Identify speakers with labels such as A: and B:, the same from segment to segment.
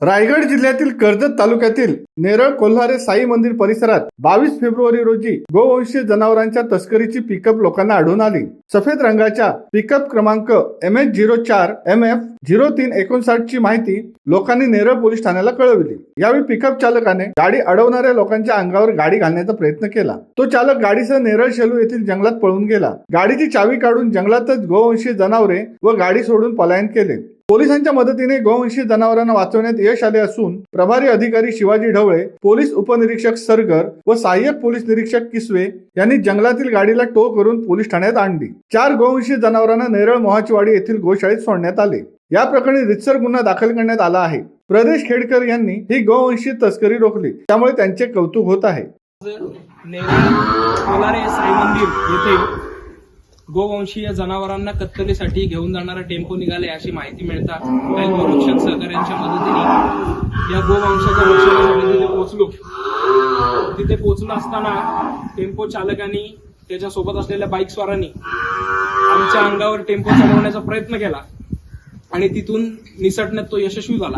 A: रायगड जिल्ह्यातील कर्जत तालुक्यातील नेरळ कोल्हारे साई मंदिर परिसरात 22 फेब्रुवारी रोजी गोवंशीय जनावरांच्या तस्करीची पिकअप लोकांना आढळून आली। सफेद रंगाच्या पिकअप क्रमांक MH04MF0359 ची माहिती लोकांनी नेरळ पोलीस ठाण्याला कळवली। यावेळी पिकअप चालकाने गाडी अडवणाऱ्या लोकांच्या अंगावर गाडी घालण्याचा प्रयत्न केला। तो चालक गाडीसह नेरळ शेलू येथील जंगलात पळून गेला। गाडीची चावी काढून जंगलातच गोवंशीय जनावरे व गाडी सोडून पलायन केले। पोलिसांच्या मदतीने गोवंशीय जनावरांना वाचवण्यात यश आले असून प्रभारी अधिकारी शिवाजी ढवळे, पोलीस उपनिरीक्षक सरगर व सहाय्यक पोलीस निरीक्षक किसवे यांनी जंगलातील गाडीला टो करून पोलीस ठाण्यात आणली। 4 गोवंशीय जनावरांना नेरळ मोहाचीवाडी येथील गोशाळेत सोडण्यात आले। या प्रकरणी रितसर गुन्हा दाखल करण्यात आला आहे। प्रदेश खेडकर यांनी ही गोवंशीय तस्करी रोखली, त्यामुळे त्यांचे कौतुक होत आहे।
B: नेरळ कोल्हारे साई मंदिर येथे गोवंशीय जनावरांना कत्तलीसाठी घेऊन जाणारा टेम्पो निघाले अशी माहिती मिळता काही गोरक्षक सहकार्यांच्या मदतीने या गोवंशाच्या रक्षणासाठी तिथे पोहोचलो असताना टेम्पो चालकांनी त्याच्यासोबत असलेल्या बाईक स्वारांनी आमच्या अंगावर टेम्पो चढवण्याचा प्रयत्न केला आणि तिथून निसटण्यात तो यशस्वी झाला।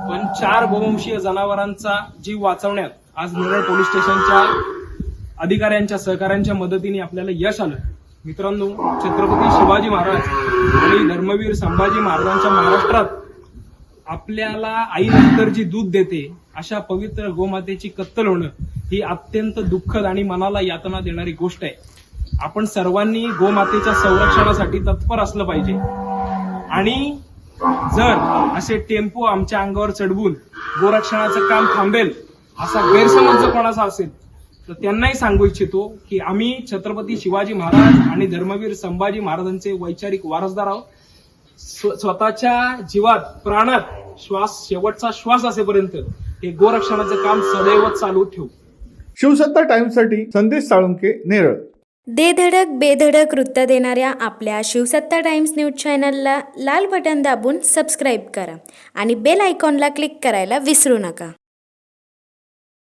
B: पण 4 गोवंशीय जनावरांचा जीव वाचवण्यात आज नेरळ पोलीस स्टेशनच्या अधिकाऱ्यांच्या सहकार्यांच्या मदतीने आपल्याला यश आलं। मित्रांनो, छत्रपती शिवाजी महाराज आणि धर्मवीर संभाजी महाराजांच्या महाराष्ट्रात आपल्याला आईनंतर जी दूध देते अशा पवित्र गोमातेची कत्तल होणं ही अत्यंत दुःखद आणि मनाला यातना देणारी गोष्ट आहे। आपण सर्वांनी गोमातेच्या संरक्षणासाठी तत्पर असलं पाहिजे आणि जर असे टेम्पो आमच्या अंगावर चढवून गोरक्षणाचं काम थांबेल असा गैरसमज जर कोणाचा असेल तर त्यांनाही सांगू इच्छितो की आम्ही छत्रपती शिवाजी महाराज आणि धर्मवीर संभाजी महाराजांचे वैचारिक वारसदार आहोत। स्वतःच्या जीवात प्राणात शेवटचा श्वास असेपर्यंत हे गोरक्षणाचं काम सदैव चालू ठेवू।
A: शिवसत्ता टाइम्ससाठी संदेश साळुंके, नेरळ।
C: दे धडक बेधडक वृत्त देणाऱ्या आपल्या शिवसत्ता टाइम्स न्यूज चॅनलला लाल बटन दाबून सबस्क्राईब करा आणि बेल आयकॉनला क्लिक करायला विसरू नका।